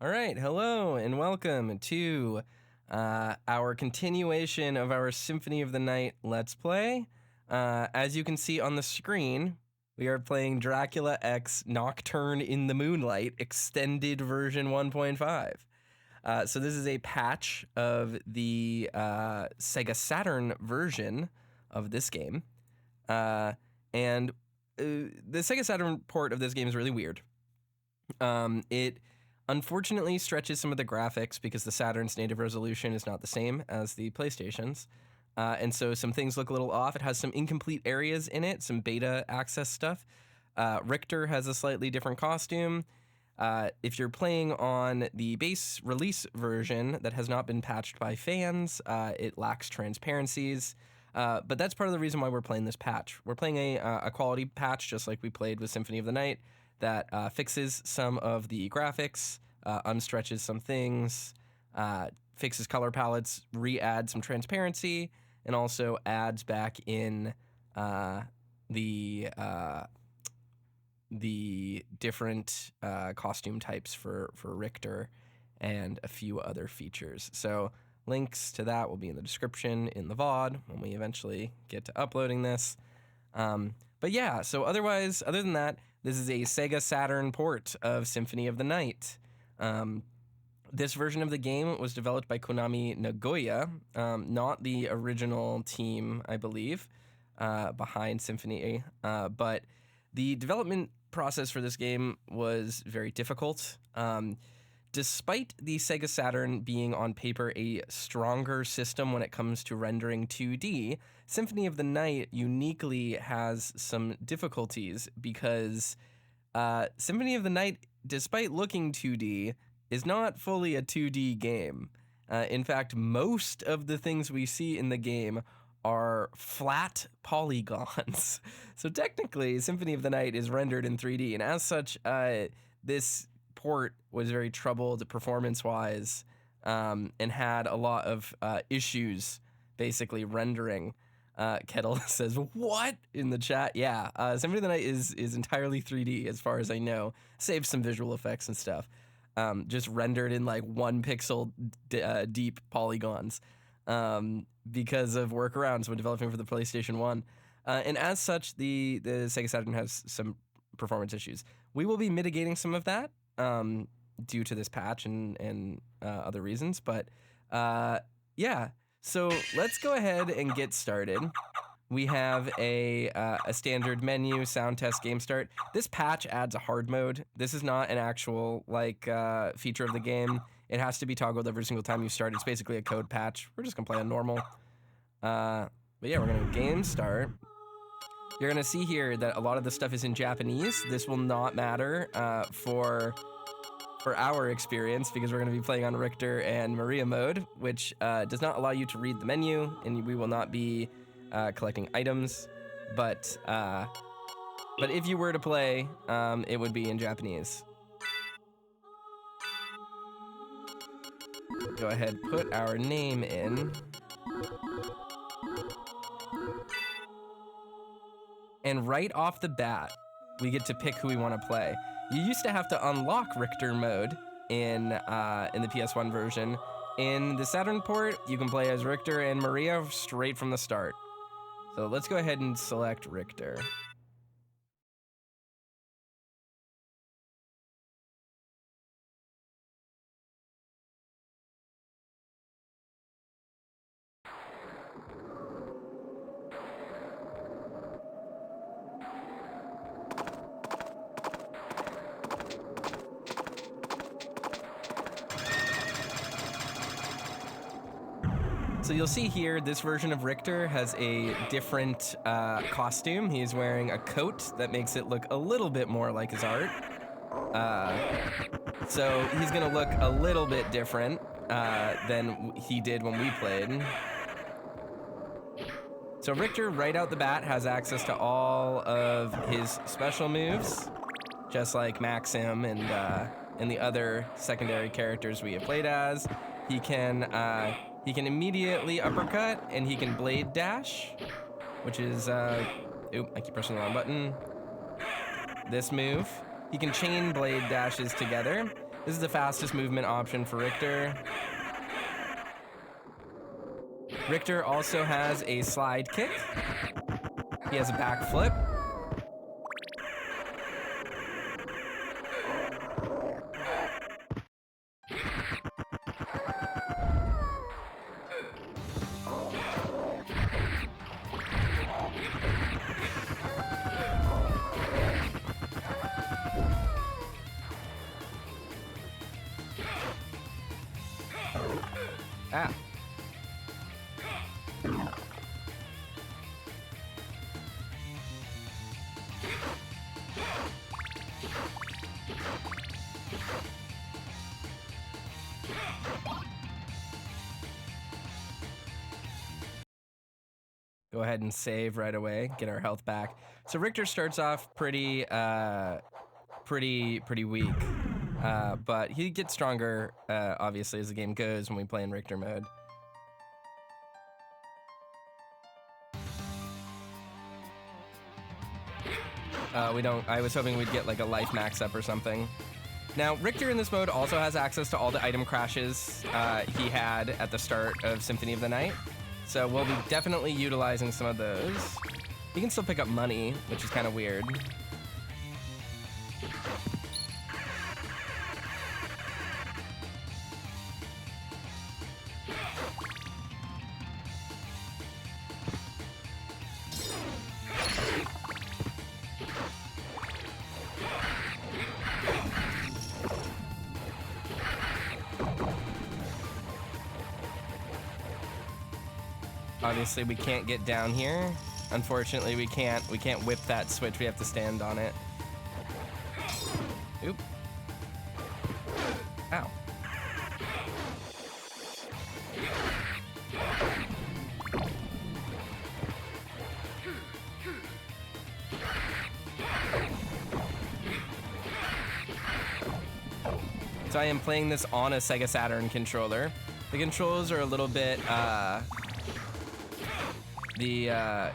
All right, hello and welcome to our continuation of our Symphony of the Night Let's Play. As you can see on the screen, we are playing Dracula X Nocturne in the Moonlight Extended version 1.5. So this is a patch of the Sega Saturn version of this game. And the Sega Saturn port of this game is really weird. It unfortunately stretches some of the graphics because the Saturn's native resolution is not the same as the PlayStation's. And so some things look a little off. It has some incomplete areas in it, some beta access stuff. Richter has a slightly different costume. If you're playing on the base release version that has not been patched by fans, it lacks transparencies. But that's part of the reason why we're playing this patch. We're playing a quality patch, just like we played with Symphony of the Night, that fixes some of the graphics, unstretches some things, fixes color palettes, re-adds some transparency, and also adds back in the different costume types for Richter and a few other features. So links to that will be in the description in the VOD when we eventually get to uploading this. But yeah, so other than that, this is a Sega Saturn port of Symphony of the Night. This version of the game was developed by Konami Nagoya, not the original team, I believe, behind Symphony. But the development process for this game was very difficult. Despite the Sega Saturn being on paper a stronger system when it comes to rendering 2D, Symphony of the Night uniquely has some difficulties because Symphony of the Night, despite looking 2D, is not fully a 2D game. In fact, most of the things we see in the game are flat polygons. So technically, Symphony of the Night is rendered in 3D, and as such, this port was very troubled performance-wise and had a lot of issues basically rendering. Kettle says, what? In the chat. Yeah, Symphony of the Night is entirely 3D as far as I know, save some visual effects and stuff. Just rendered in like 1 pixel deep polygons because of workarounds when developing for the PlayStation 1. And as such, the Sega Saturn has some performance issues. We will be mitigating some of that due to this patch and other reasons. But yeah, so let's go ahead and get started. We have a standard menu, sound test, game start. This patch adds a hard mode. This is not an actual feature of the game. It has to be toggled every single time you start. It's basically a code patch. We're just gonna play on normal. But yeah, we're gonna game start. You're gonna see here that a lot of the stuff is in Japanese. This will not matter for our experience because we're gonna be playing on Richter and Maria mode, which does not allow you to read the menu, and we will not be collecting items. But if you were to play, it would be in Japanese. Go ahead, put our name in. And right off the bat, we get to pick who we want to play. You used to have to unlock Richter mode in the PS1 version. In the Saturn port, you can play as Richter and Maria straight from the start. So let's go ahead and select Richter. So you'll see here, this version of Richter has a different costume. He's wearing a coat that makes it look a little bit more like his art. So he's gonna look a little bit different than he did when we played. So Richter, right out the bat, has access to all of his special moves, just like Maxim and the other secondary characters we have played as. He can immediately uppercut, and he can blade dash, which is, oop, I keep pressing the wrong button. This move. He can chain blade dashes together. This is the fastest movement option for Richter. Richter also has a slide kick. He has a back flip. Ah. Go ahead and save right away, get our health back. So Richter starts off pretty weak, but he gets stronger, obviously, as the game goes when we play in Richter mode. I was hoping we'd get like a life max up or something. Now, Richter in this mode also has access to all the item crashes he had at the start of Symphony of the Night. So we'll be definitely utilizing some of those. He can still pick up money, which is kind of weird. Obviously, we can't get down here. Unfortunately, we can't whip that switch. We have to stand on it. Oop. Ow. So I am playing this on a Sega Saturn controller. The controls are a little bit,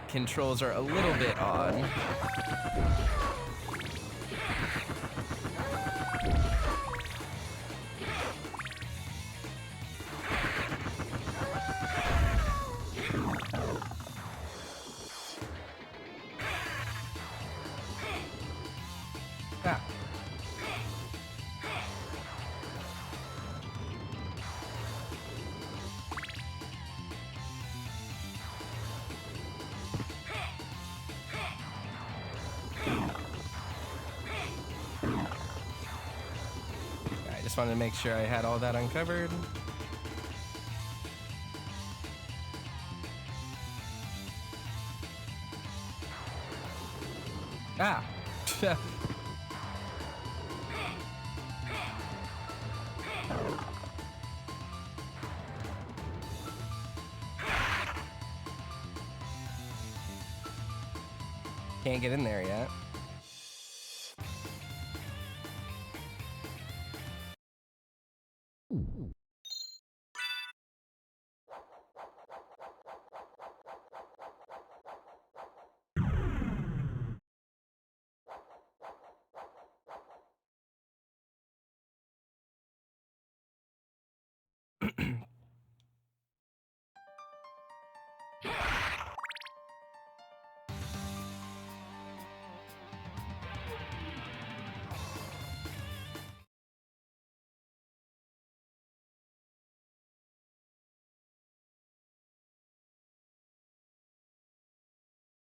controls are a little bit odd. Ah. I just wanted to make sure I had all that uncovered. Ah! Can't get in there yet.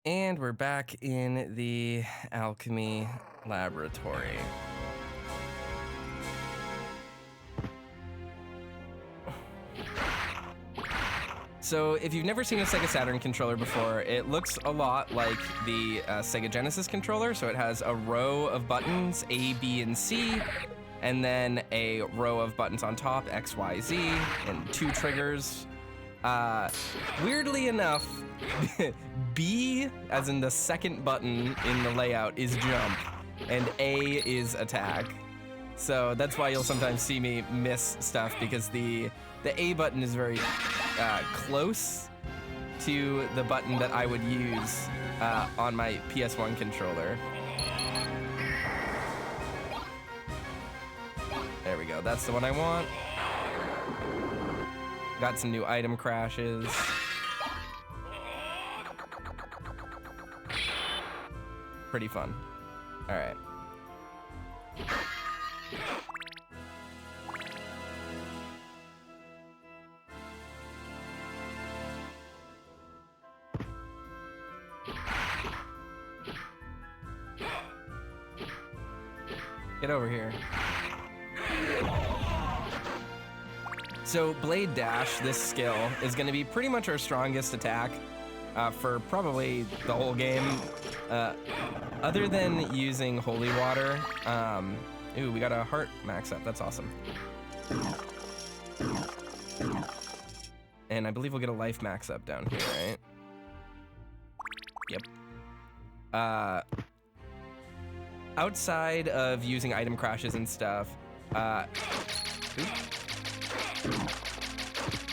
And we're back in the alchemy laboratory. So if you've never seen a Sega Saturn controller before, it looks a lot like the Sega Genesis controller. So it has a row of buttons, A, B, and C, and then a row of buttons on top, X, Y, Z, and 2 triggers. Weirdly enough, B, as in the second button in the layout, is jump, and A is attack. So that's why you'll sometimes see me miss stuff, because the A button is very close to the button that I would use on my PS1 controller. There we go. That's the one I want. Got some new item crashes. Pretty fun. All right. Get over here. So Blade Dash, this skill, is going to be pretty much our strongest attack for probably the whole game. Other than using Holy Water. Ooh, we got a heart max up. That's awesome. And I believe we'll get a life max up down here, right? Yep. Outside of using item crashes and stuff,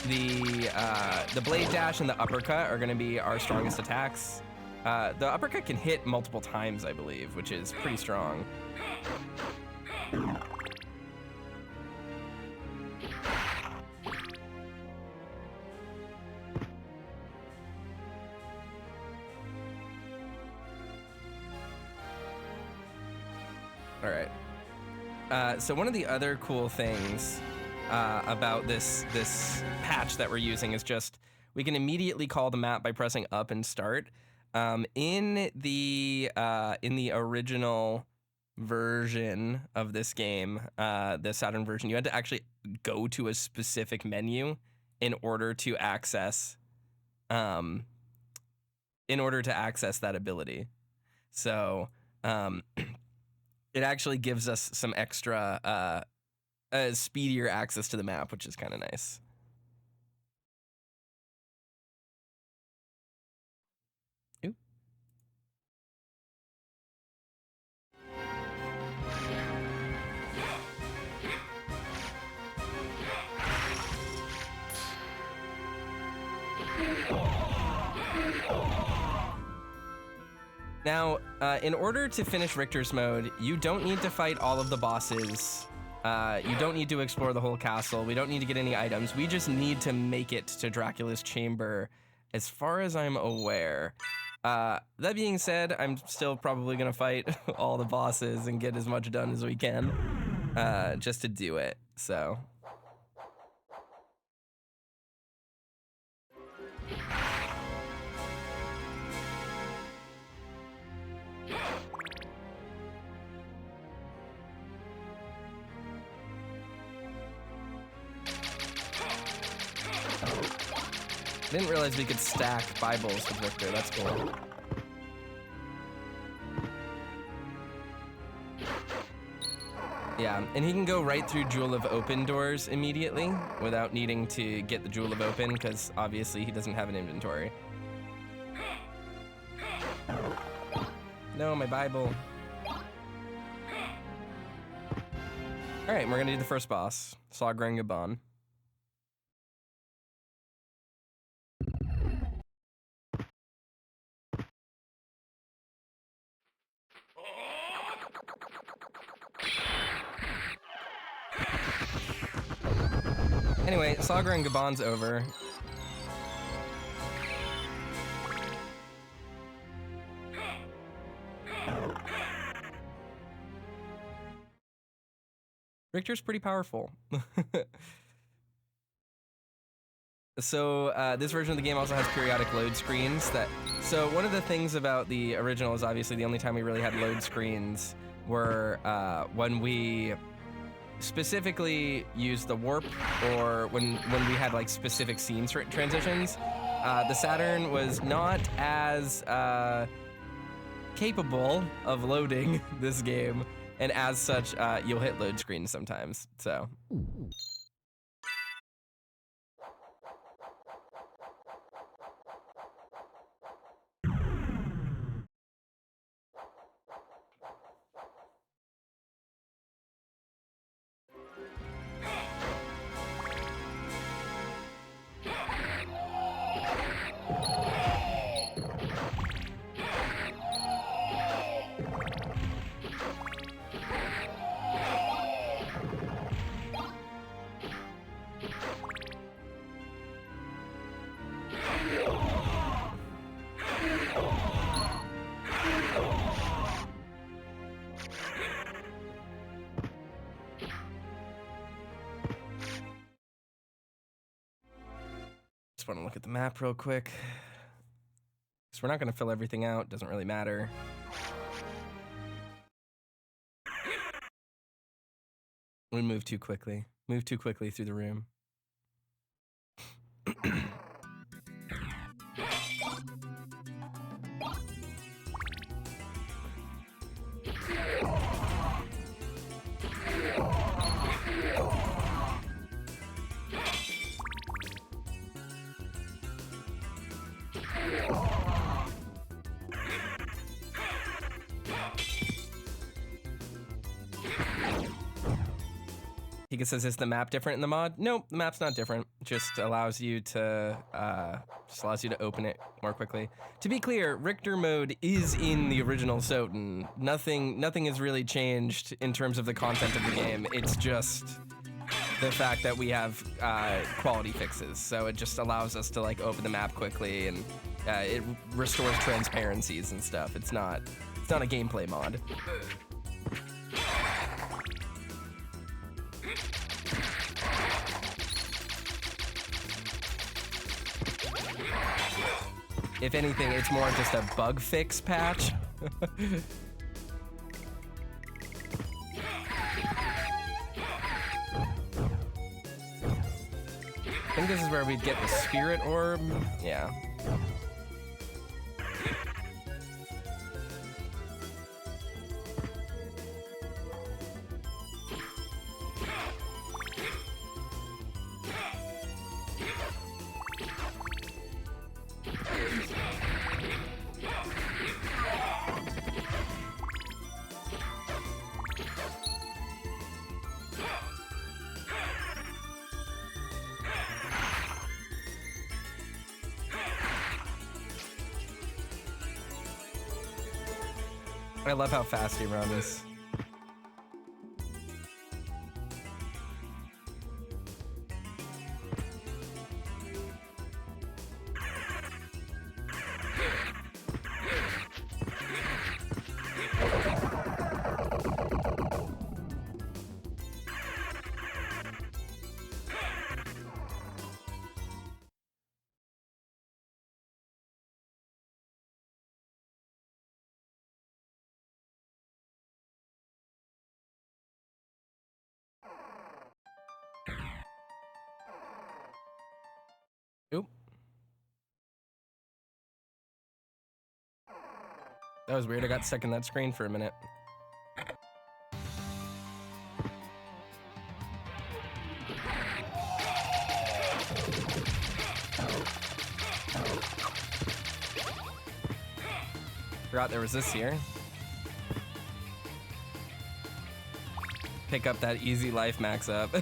the Blade Dash and the Uppercut are going to be our strongest attacks. The Uppercut can hit multiple times, I believe, which is pretty strong. All right. So one of the other cool things about this patch that we're using is just we can immediately call the map by pressing up and start. In the original version of this game, the Saturn version, you had to actually go to a specific menu in order to access that ability. So it actually gives us some extra speedier access to the map, which is kind of nice. Ooh. Now, in order to finish Richter's mode, you don't need to fight all of the bosses. You don't need to explore the whole castle. We don't need to get any items. We just need to make it to Dracula's chamber, as far as I'm aware. That being said, I'm still probably gonna fight all the bosses and get as much done as we can, just to do it, so. Didn't realize we could stack Bibles with Richter. That's cool. Yeah, and he can go right through Jewel of Open doors immediately without needing to get the Jewel of Open, because obviously he doesn't have an inventory. No, my Bible. All right, we're gonna do the first boss, Sagra Gaban. Anyway, Sagra and Gaban's over. Richter's pretty powerful. So this version of the game also has periodic load screens. So one of the things about the original is obviously the only time we really had load screens were when we specifically used the warp, or when we had like specific scene transitions. The Saturn was not as capable of loading this game, and as such, you'll hit load screens sometimes. So. Just want to look at the map real quick. So we're not going to fill everything out. Doesn't really matter. We move too quickly. Move too quickly through the room. He says, is the map different in the mod? Nope, the map's not different. Just allows you to open it more quickly. To be clear, Richter mode is in the original Soten. Nothing has really changed in terms of the content of the game. It's just the fact that we have quality fixes. So it just allows us to like open the map quickly, and it restores transparencies and stuff. It's not a gameplay mod. If anything, it's more just a bug fix patch. I think this is where we'd get the spirit orb. Yeah. I love how fast he runs. Oop. That was weird. I got stuck in that screen for a minute. Forgot there was this here. Pick up that easy life max up.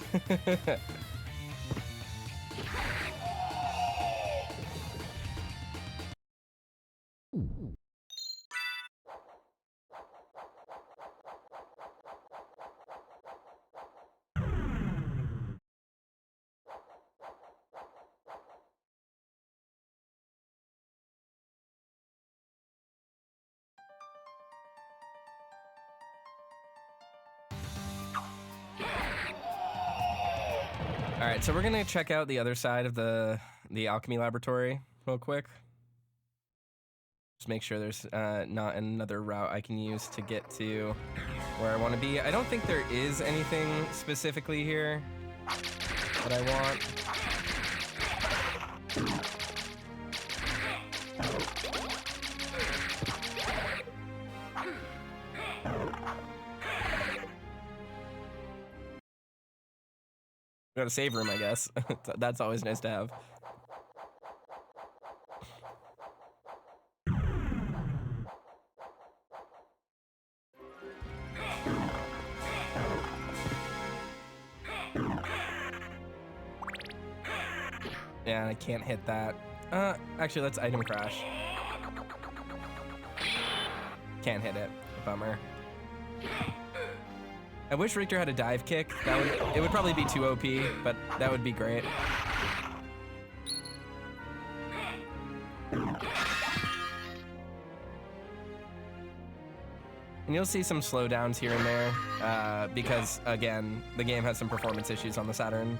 All right, so we're gonna check out the other side of the alchemy laboratory real quick. Just make sure there's not another route I can use to get to where I want to be. I don't think there is anything specifically here that I want. Got a save room, I guess. That's always nice to have. Yeah, I can't hit that. Actually, let's item crash. Can't hit it. Bummer. I wish Richter had a dive kick. It would probably be too OP, but that would be great. And you'll see some slowdowns here and there, because, again, the game has some performance issues on the Saturn.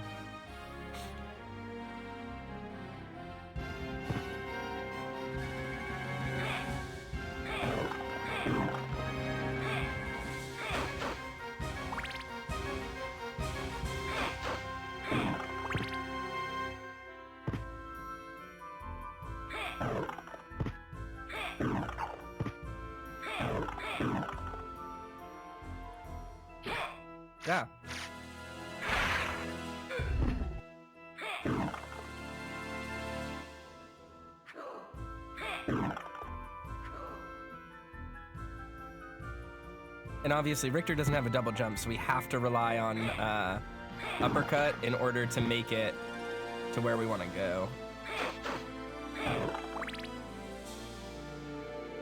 Yeah. And obviously Richter doesn't have a double jump, so we have to rely on uppercut in order to make it to where we want to go.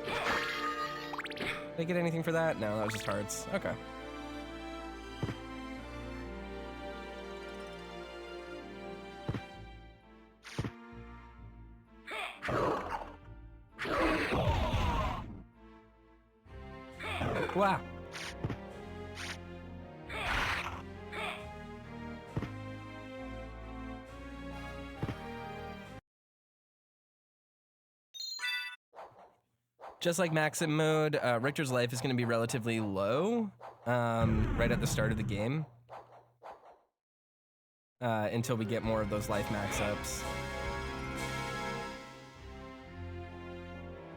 Did I get anything for that? No, that was just hearts. Okay. Wow. Just like Maxim mode, Richter's life is going to be relatively low right at the start of the game until we get more of those life max ups.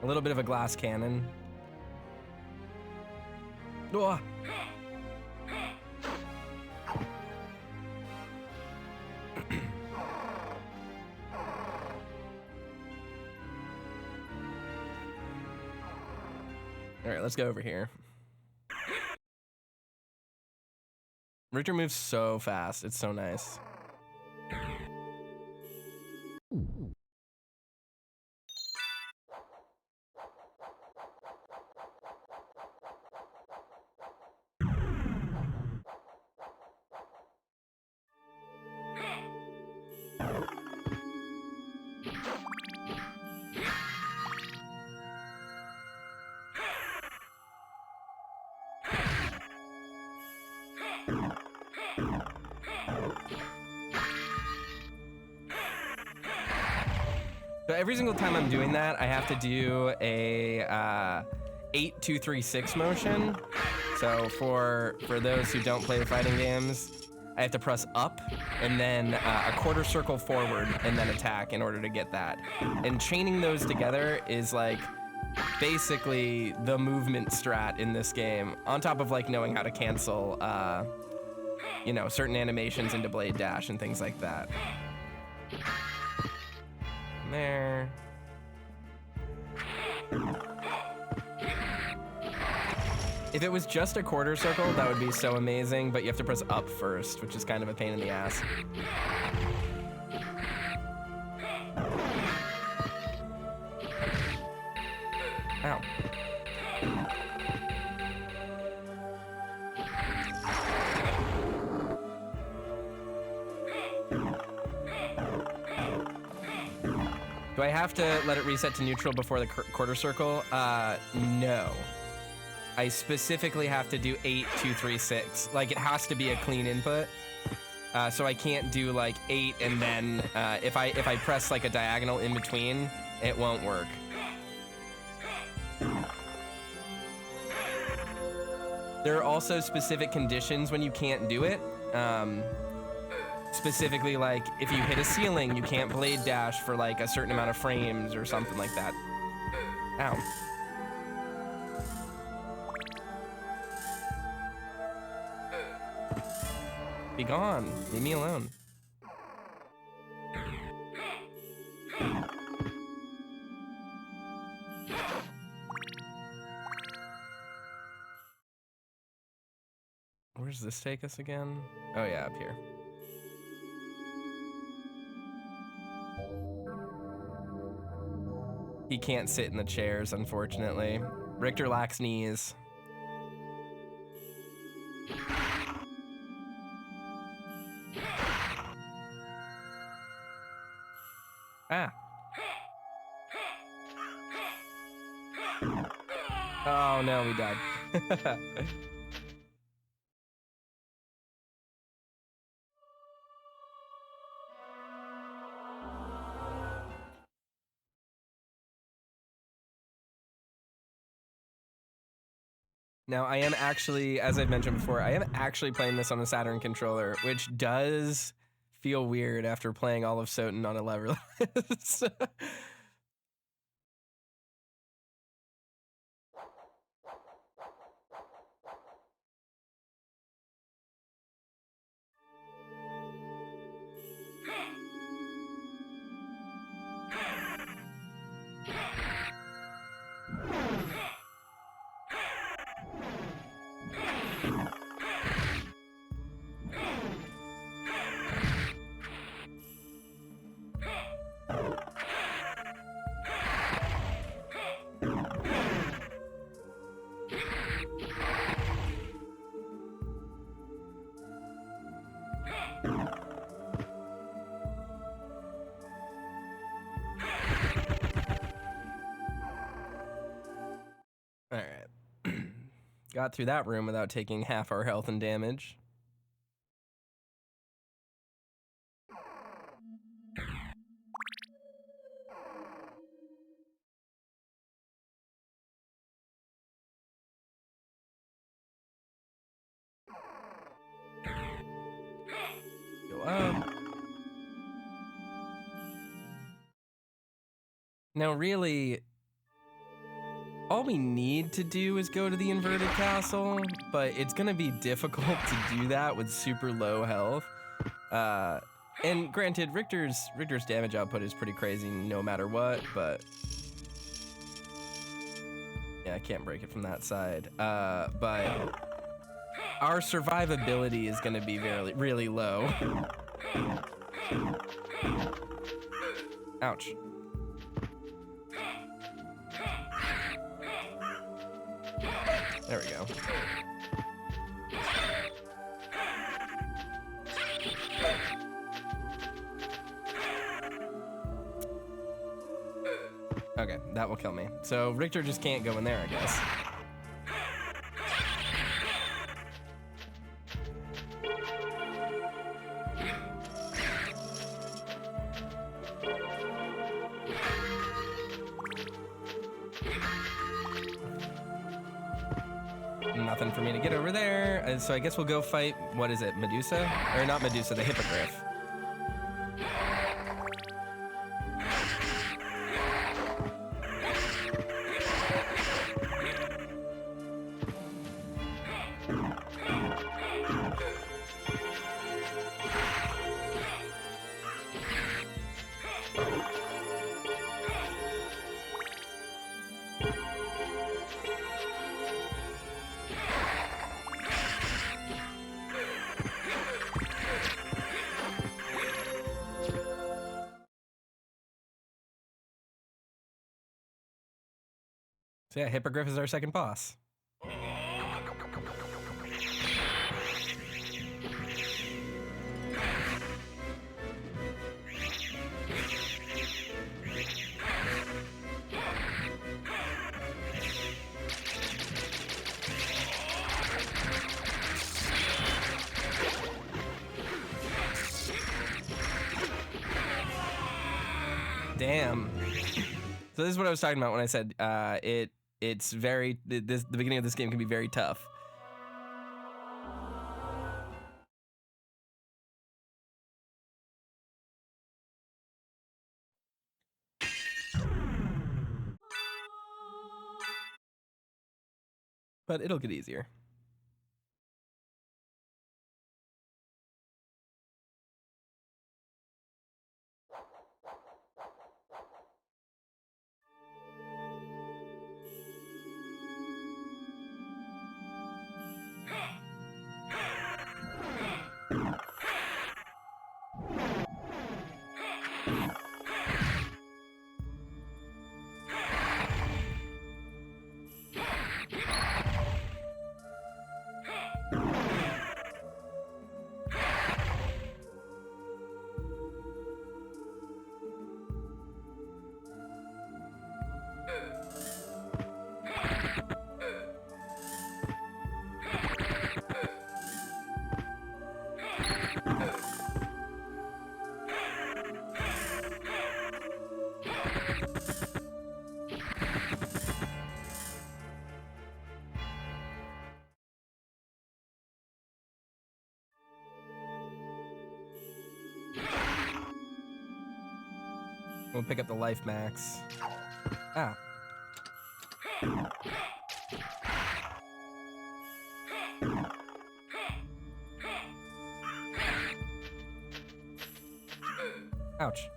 A little bit of a glass cannon. Oh. All right, let's go over here. Richter moves so fast. It's so nice. So every single time I'm doing that, I have to do a 8-2-3-6 motion. So for those who don't play the fighting games, I have to press up and then a quarter circle forward and then attack in order to get that. And chaining those together is like basically the movement strat in this game, on top of like knowing how to cancel you know, certain animations into blade dash and things like that. There. If it was just a quarter circle, that would be so amazing, but you have to press up first, which is kind of a pain in the ass. Ow. Do I have to let it reset to neutral before the quarter circle? No. I specifically have to do 8-2-3-6. Like, it has to be a clean input. So I can't do like 8 and then if I press like a diagonal in between, it won't work. There are also specific conditions when you can't do it. Specifically, like, if you hit a ceiling, you can't blade dash for like a certain amount of frames or something like that. Ow. Be gone. Leave me alone. Where does this take us again? Oh yeah, up here. He can't sit in the chairs, unfortunately. Richter lacks knees. Ah. Oh no, we died. Now, I am actually, as I've mentioned before, I am actually playing this on a Saturn controller, which does feel weird after playing all of Soten on a leverless. All right. Got through that room without taking half our health and damage. Go up. Now, really, all we need to do is go to the inverted castle, but it's gonna be difficult to do that with super low health. And granted, Richter's damage output is pretty crazy no matter what, but yeah, I can't break it from that side. But our survivability is gonna be really low. Ouch. There we go. Okay, that will kill me. So Richter just can't go in there, I guess. Nothing for me to get over there. So I guess we'll go fight, what is it, Medusa? Or not Medusa, the Hippogriff. So yeah, Hippogriff is our second boss. Damn. So this is what I was talking about when I said it's very, the beginning of this game can be very tough. But it'll get easier. We'll pick up the life max. Ah. Ouch.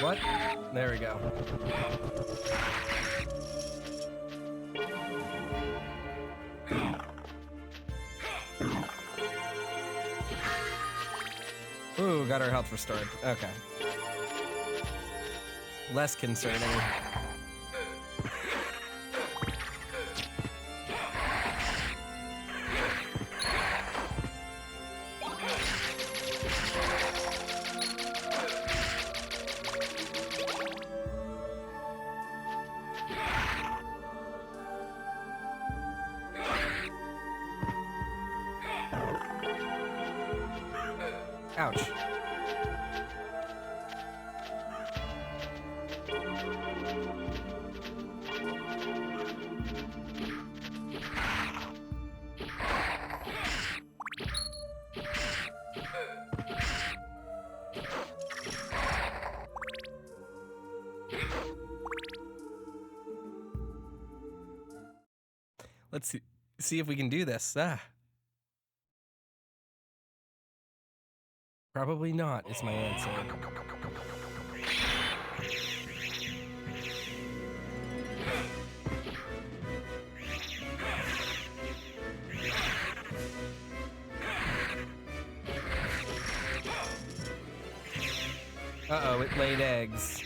What? There we go. Ooh, got our health restored. Okay. Less concerning. Ouch. Let's see if we can do this. Probably not, is my answer. Uh-oh, it laid eggs.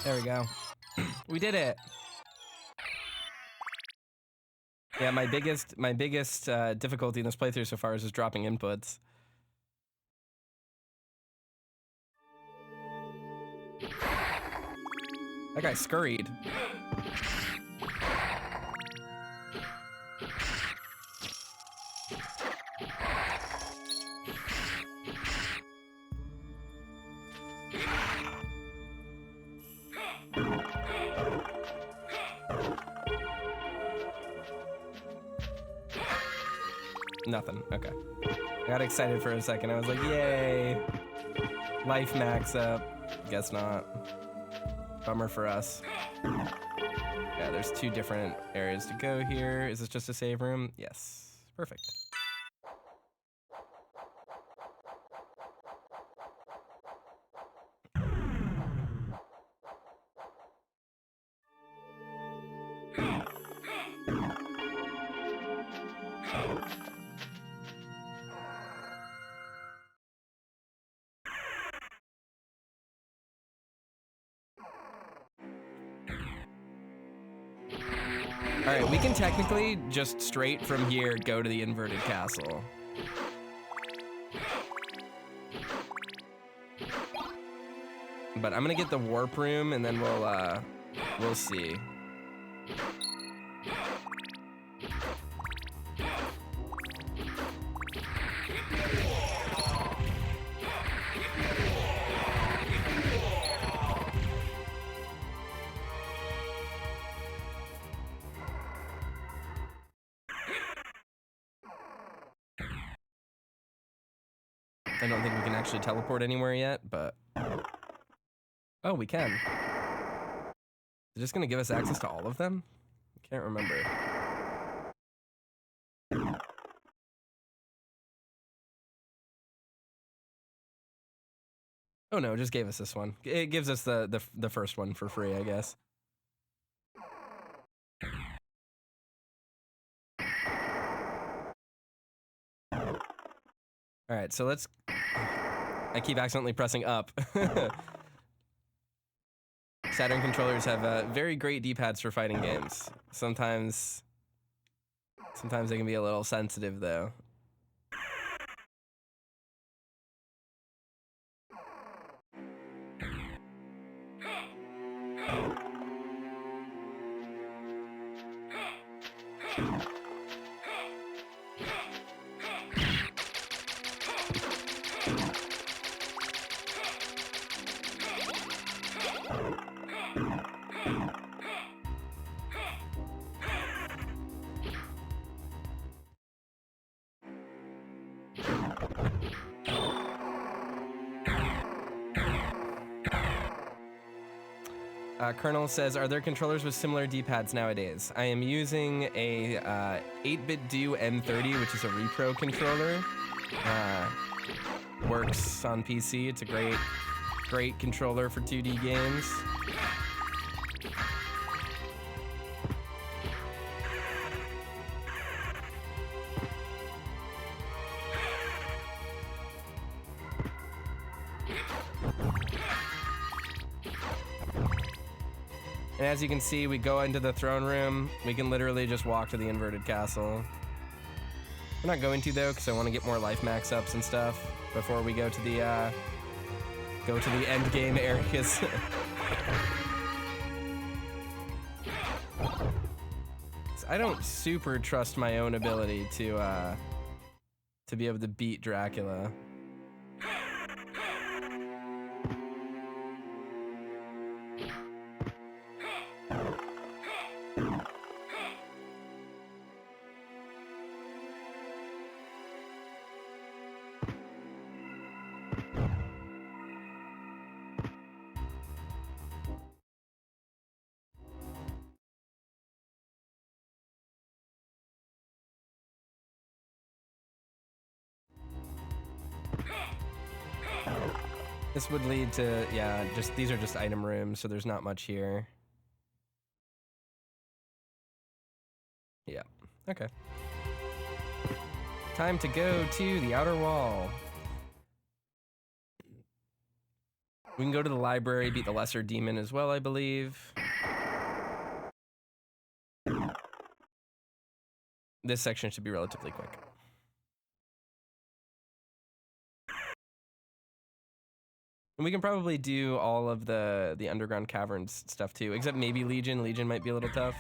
There we go. We did it. Yeah, my biggest difficulty in this playthrough so far is just dropping inputs. That guy scurried. Nothing. Okay. I got excited for a second. I was like, yay. Life max up. Guess not. Bummer for us. Yeah, there's two different areas to go here. Is this just a save room? Yes. Perfect. Alright, we can technically just straight from here go to the inverted castle. But I'm gonna get the warp room and then we'll see. I don't think we can actually teleport anywhere yet, but... Oh, we can. Is it just gonna give us access to all of them? I can't remember. Oh no, it just gave us this one. It gives us the first one for free, I guess. All right, so let's... I keep accidentally pressing up. Saturn controllers have very great D-pads for fighting games. Sometimes they can be a little sensitive, though. Colonel says, are there controllers with similar D-pads nowadays? I am using a 8-bit Do M30, which is a repro controller. Works on PC. It's a great controller for 2D games. And as you can see, we go into the throne room. We can literally just walk to the inverted castle. We're not going to though, because I want to get more life max ups and stuff before we go to the end game areas. I don't super trust my own ability to be able to beat Dracula. This would lead to, yeah, these are just item rooms, so there's not much here. Yeah, okay. Time to go to the outer wall. We can go to the library, beat the lesser demon as well, I believe. This section should be relatively quick. And we can probably do all of the underground caverns stuff too, except maybe Legion. Legion might be a little tough.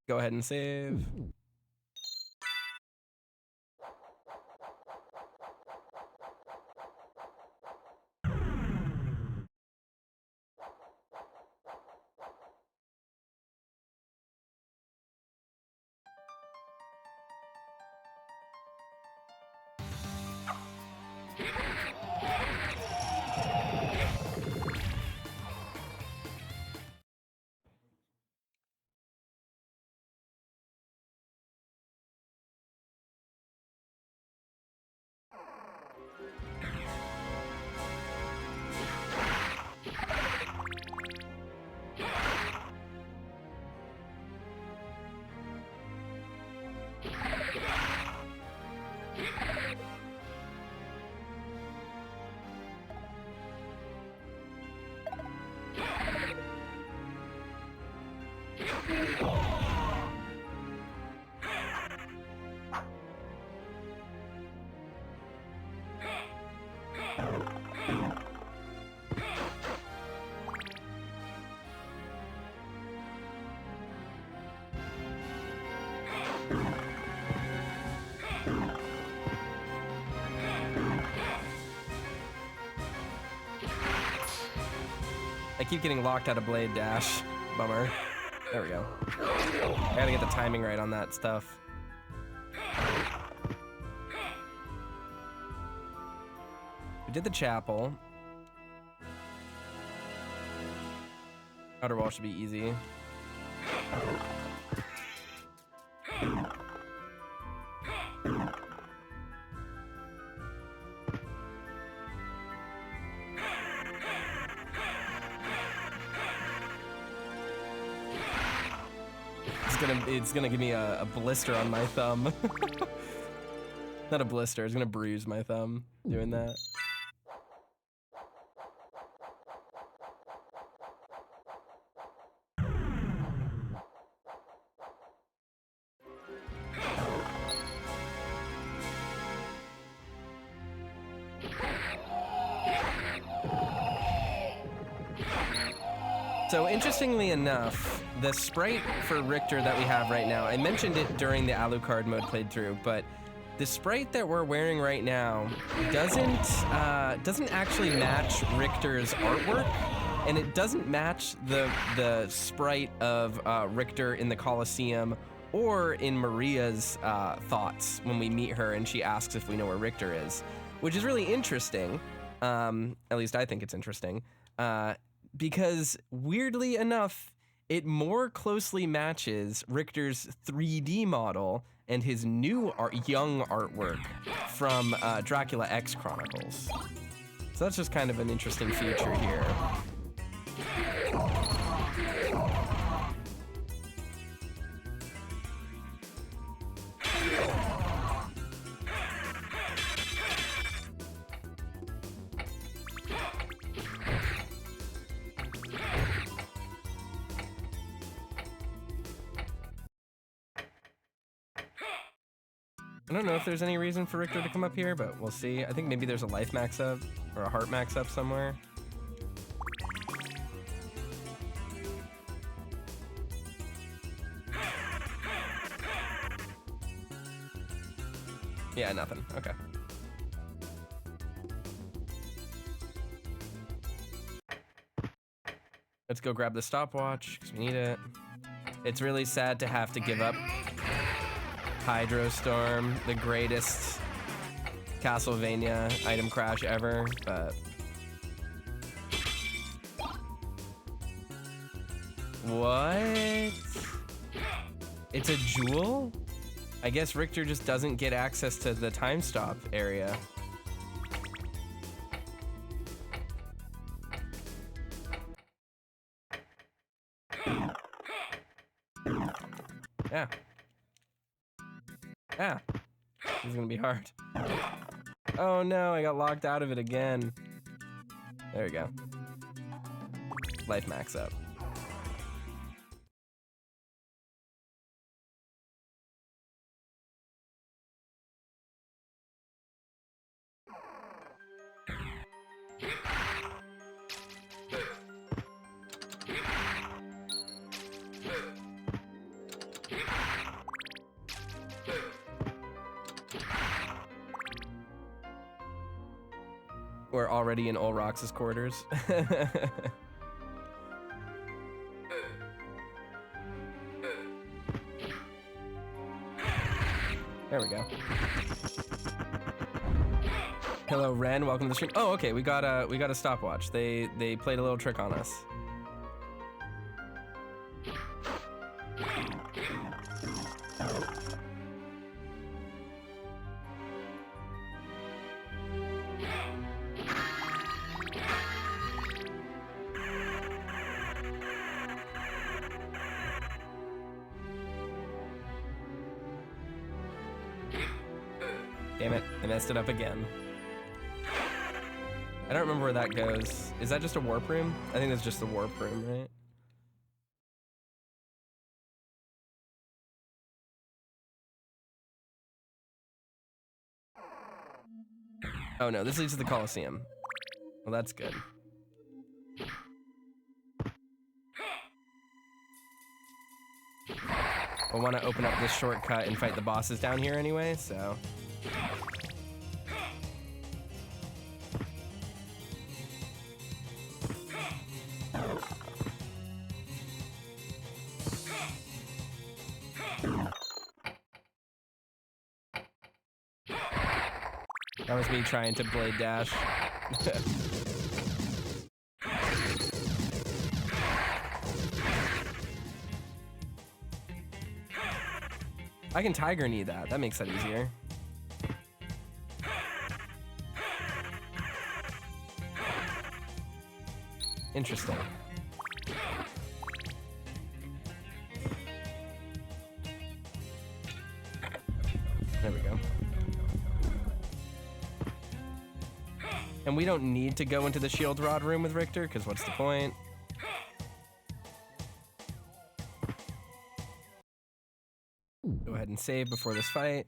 Go ahead and save. I keep getting locked out of Blade Dash. Bummer. There we go. I gotta get the timing right on that stuff. We did the chapel. Outer wall should be easy. It's gonna give me a blister on my thumb. Not a blister, it's gonna bruise my thumb doing that. So interestingly enough, the sprite for Richter that we have right now, I mentioned it during the Alucard mode played through, but the sprite that we're wearing right now doesn't actually match Richter's artwork, and it doesn't match the sprite of Richter in the Colosseum or in Maria's thoughts when we meet her and she asks if we know where Richter is, which is really interesting. At least I think it's interesting. Because weirdly enough, it more closely matches Richter's 3D model and his new young artwork from Dracula X Chronicles. So that's just kind of an interesting feature here. I don't know if there's any reason for Richter to come up here, but we'll see. I think maybe there's a life max up or a heart max up somewhere. Yeah, nothing. Okay. Let's go grab the stopwatch because we need it. It's really sad to have to give up Hydrostorm, the greatest Castlevania item crash ever, but what? It's a jewel? I guess Richter just doesn't get access to the time stop area. Yeah. Yeah, this is gonna be hard. Oh no, I got locked out of it again. There we go. Life max up. We're already in Olrox's quarters. There we go. Hello, Ren. Welcome to the stream. Oh, okay. We got a stopwatch. They played a little trick on us. Damn it, I messed it up again. I don't remember where that goes. Is that just a warp room? I think that's just the warp room, right? Oh no, this leads to the Colosseum. Well, that's good. I want to open up this shortcut and fight the bosses down here anyway, so... That was me trying to blade dash. I can tiger knee that. That makes that easier. Interesting. There we go. And we don't need to go into the shield rod room with Richter, because what's the point? Go ahead and save before this fight.